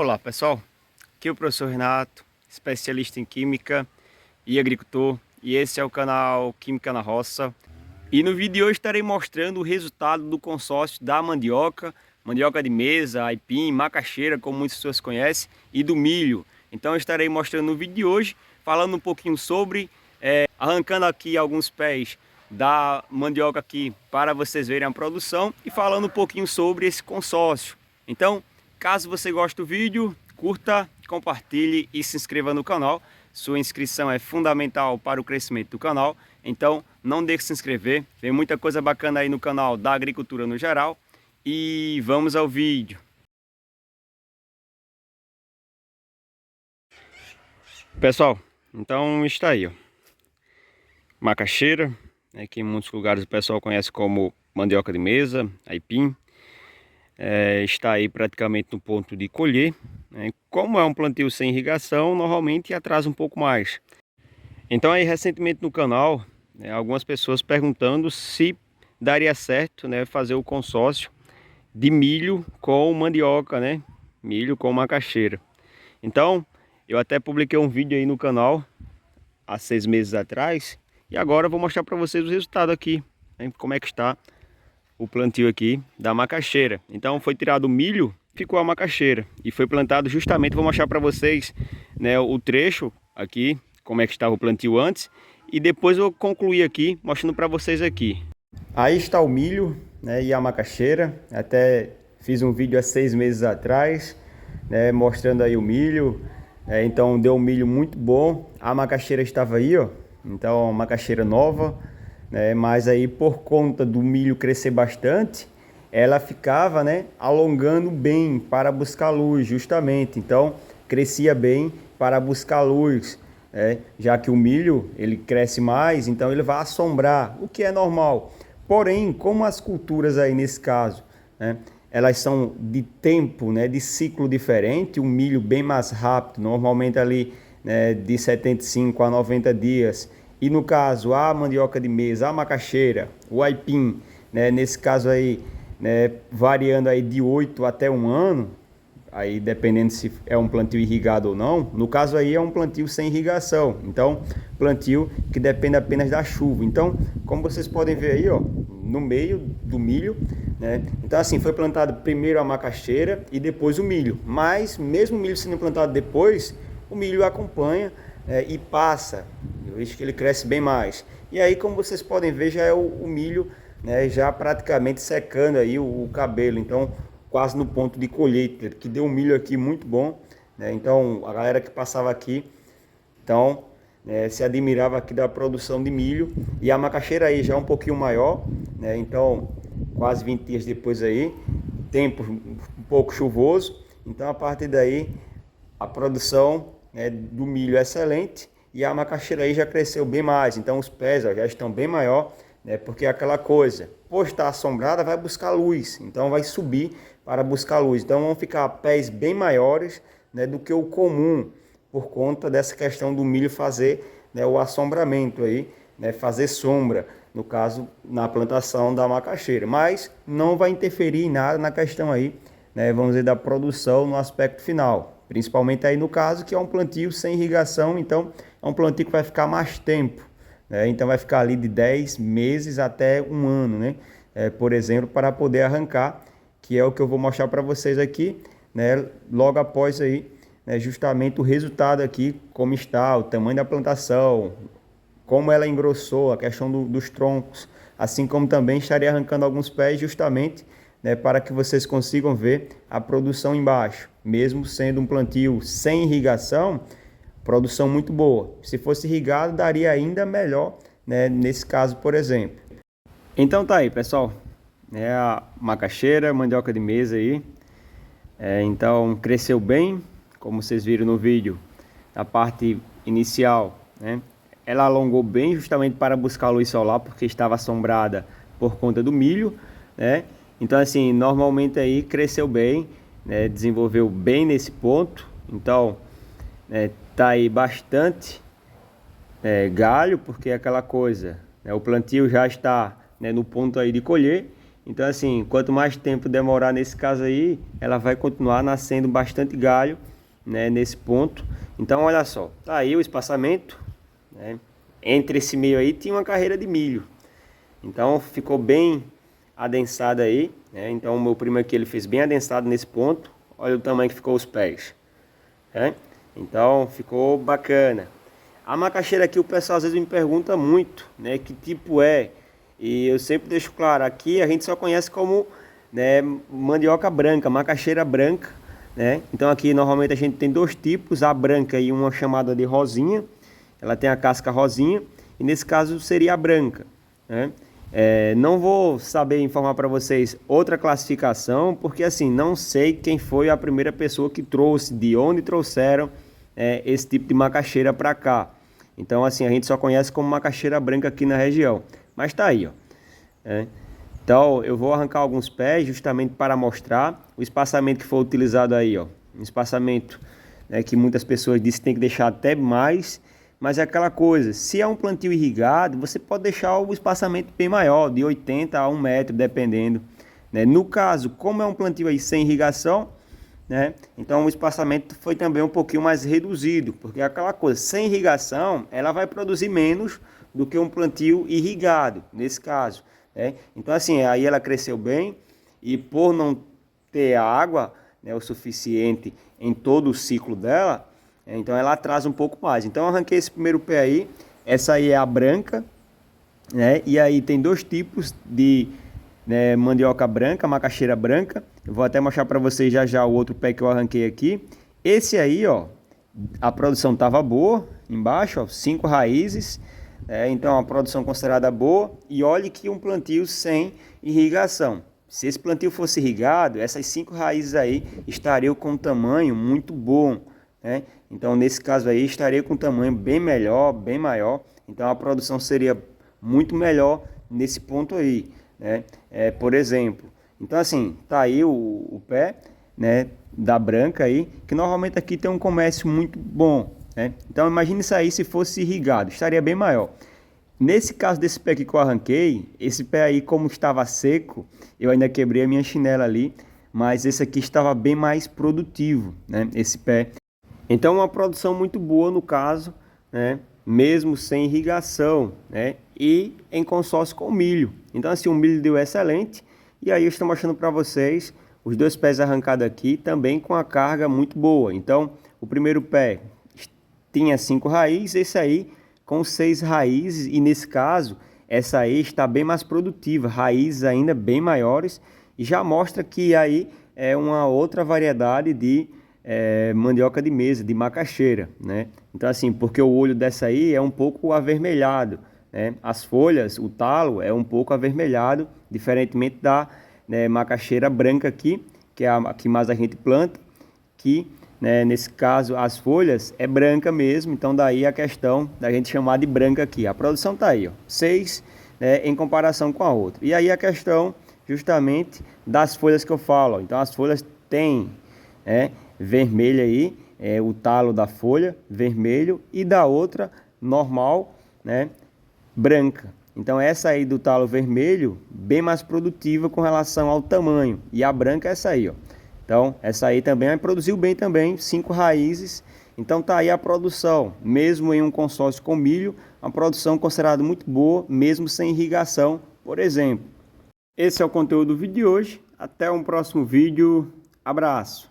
Olá pessoal, aqui é o professor Renato, especialista em Química e agricultor, e esse é o canal Química na Roça. E no vídeo de hoje estarei mostrando o resultado do consórcio da mandioca, mandioca de mesa, aipim, macaxeira, como muitas pessoas conhecem, e do milho. Então eu estarei mostrando no vídeo de hoje, falando um pouquinho sobre, arrancando aqui alguns pés da mandioca aqui para vocês verem a produção e falando um pouquinho sobre esse consórcio. Então, caso você goste do vídeo, curta, compartilhe e se inscreva no canal. Sua inscrição é fundamental para o crescimento do canal, então não deixe de se inscrever. Tem muita coisa bacana aí no canal da agricultura no geral. E vamos ao vídeo. Pessoal, então está aí, ó. Macaxeira, né, que em muitos lugares o pessoal conhece como mandioca de mesa, aipim. Está aí praticamente no ponto de colher, né? Como é um plantio sem irrigação, normalmente atrasa um pouco mais. Então aí recentemente no canal, né, algumas pessoas perguntando se daria certo, né, fazer o consórcio de milho com mandioca, né? Milho com macaxeira. Então eu até publiquei um vídeo aí no canal há 6 meses atrás, e agora eu vou mostrar para vocês o resultado aqui, né, como é que está o plantio aqui da macaxeira. Então foi tirado o milho, ficou a macaxeira e foi plantado justamente, vou mostrar para vocês, né, o trecho aqui, como é que estava o plantio antes, e depois eu concluir aqui, mostrando para vocês aqui. Aí está o milho, né, e a macaxeira. Até fiz um vídeo há 6 meses atrás, né, mostrando aí o milho. Então deu um milho muito bom. A macaxeira estava aí, ó. Então macaxeira nova, né, mas aí por conta do milho crescer bastante, ela ficava, né, alongando bem para buscar luz, justamente. Então crescia bem para buscar luz, já que o milho ele cresce mais, então ele vai assombrar, o que é normal. Porém, como as culturas aí nesse caso, né, elas são de tempo, né, de ciclo diferente, o milho bem mais rápido, normalmente ali, né, de 75 a 90 dias, e no caso a mandioca de mesa, a macaxeira, o aipim, né, nesse caso aí, né, variando aí de 8 até 1 ano, aí dependendo se é um plantio irrigado ou não. No caso aí é um plantio sem irrigação, então plantio que depende apenas da chuva. Então, como vocês podem ver aí, ó, no meio do milho, né? Então assim, foi plantado primeiro a macaxeira e depois o milho, mas mesmo o milho sendo plantado depois, o milho acompanha, e passa, eu vejo que ele cresce bem mais. E aí, como vocês podem ver, já é o milho, né, já praticamente secando aí o cabelo, então quase no ponto de colheita, que deu um milho aqui muito bom, né? Então a galera que passava aqui, então, se admirava aqui da produção de milho. E a macaxeira aí já é um pouquinho maior, né? Então quase 20 dias depois aí, tempo um pouco chuvoso, então a partir daí a produção, né, do milho é excelente, e a macaxeira aí já cresceu bem mais, então os pés, ó, já estão bem maior, né, porque é aquela coisa, por estar assombrada vai buscar luz, então vai subir para buscar luz, então vão ficar pés bem maiores, né, do que o comum, por conta dessa questão do milho fazer, né, o assombramento aí, né, fazer sombra, no caso na plantação da macaxeira, mas não vai interferir em nada na questão aí, né, vamos dizer, da produção no aspecto final. Principalmente aí no caso que é um plantio sem irrigação, então é um plantio que vai ficar mais tempo, né? Então vai ficar ali de 10 meses até 1 ano, né? Por exemplo, para poder arrancar, que é o que eu vou mostrar para vocês aqui, né? Logo após aí, né, justamente o resultado aqui, como está, o tamanho da plantação, como ela engrossou, a questão dos troncos, assim como também estarei arrancando alguns pés justamente, né, para que vocês consigam ver a produção embaixo. Mesmo sendo um plantio sem irrigação, produção muito boa. Se fosse irrigado, daria ainda melhor, né, nesse caso, por exemplo. Então tá aí, pessoal. É a macaxeira, mandioca de mesa aí. Então cresceu bem, como vocês viram no vídeo, a parte inicial, né? Ela alongou bem justamente para buscar a luz solar, porque estava assombrada por conta do milho, né? Então assim, normalmente aí cresceu bem, né? Desenvolveu bem nesse ponto. Então tá aí bastante galho, porque é aquela coisa, né? O plantio já está, né, no ponto aí de colher. Então assim, quanto mais tempo demorar nesse caso aí, ela vai continuar nascendo bastante galho, né, nesse ponto. Então olha só, tá aí o espaçamento, né? Entre esse meio aí tinha uma carreira de milho. Então ficou bem adensado aí, né? Então o meu primo aqui ele fez bem adensado nesse ponto. Olha o tamanho que ficou os pés, né? Então ficou bacana. A macaxeira aqui o pessoal às vezes me pergunta muito, né, que tipo é. E eu sempre deixo claro, aqui a gente só conhece como, né, mandioca branca, macaxeira branca, né? Então aqui normalmente a gente tem dois tipos, a branca e uma chamada de rosinha. Ela tem a casca rosinha e nesse caso seria a branca, né? Não vou saber informar para vocês outra classificação, porque assim, não sei quem foi a primeira pessoa que trouxe, de onde trouxeram esse tipo de macaxeira para cá. Então assim, a gente só conhece como macaxeira branca aqui na região. Mas tá aí, ó. Então eu vou arrancar alguns pés justamente para mostrar o espaçamento que foi utilizado aí, ó. Um espaçamento, né, que muitas pessoas dizem que tem que deixar até mais. Mas é aquela coisa, se é um plantio irrigado, você pode deixar o espaçamento bem maior, de 80 a 1 metro, dependendo, né? No caso, como é um plantio aí sem irrigação, né? Então o espaçamento foi também um pouquinho mais reduzido, porque é aquela coisa, sem irrigação, ela vai produzir menos do que um plantio irrigado, nesse caso, né? Então assim, aí ela cresceu bem e por não ter água, né, o suficiente em todo o ciclo dela, então ela atrasa um pouco mais. Então eu arranquei esse primeiro pé aí. Essa aí é a branca, né? E aí tem dois tipos de, né, mandioca branca, macaxeira branca. Eu vou até mostrar para vocês já já o outro pé que eu arranquei aqui. Esse aí, ó, a produção tava boa embaixo, ó, 5 raízes. Então a produção considerada boa. E olhe que um plantio sem irrigação. Se esse plantio fosse irrigado, essas 5 raízes aí estariam com um tamanho muito bom, né? Então nesse caso aí estaria com um tamanho bem melhor, bem maior. Então a produção seria muito melhor nesse ponto aí, né? Por exemplo, então assim, tá aí o pé, né, da branca aí, que normalmente aqui tem um comércio muito bom, né? Então imagine isso aí se fosse irrigado, estaria bem maior. Nesse caso desse pé aqui que eu arranquei, esse pé aí como estava seco, eu ainda quebrei a minha chinela ali, mas esse aqui estava bem mais produtivo, né, esse pé. Então uma produção muito boa no caso, né, mesmo sem irrigação, né, e em consórcio com o milho. Então assim, o milho deu excelente, e aí eu estou mostrando para vocês os dois pés arrancados aqui, também com a carga muito boa. Então o primeiro pé tinha 5 raízes, esse aí com 6 raízes, e nesse caso, essa aí está bem mais produtiva, raízes ainda bem maiores, e já mostra que aí é uma outra variedade de mandioca de mesa, de macaxeira, né? Então assim, porque o olho dessa aí é um pouco avermelhado, né? As folhas, o talo é um pouco avermelhado, diferentemente da, né, macaxeira branca aqui, que é a que mais a gente planta, que, né, nesse caso as folhas é branca mesmo, então daí a questão da gente chamar de branca aqui. A produção tá aí, ó, 6, né, em comparação com a outra. E aí a questão justamente das folhas que eu falo, ó. Então as folhas têm, vermelho aí, o talo da folha vermelho e da outra normal, né, branca. Então essa aí do talo vermelho bem mais produtiva com relação ao tamanho, e a branca é essa aí, ó. Então, essa aí também produziu bem também, 5 raízes. Então tá aí a produção, mesmo em um consórcio com milho, uma produção considerada muito boa, mesmo sem irrigação, por exemplo. Esse é o conteúdo do vídeo de hoje. Até um próximo vídeo. Abraço!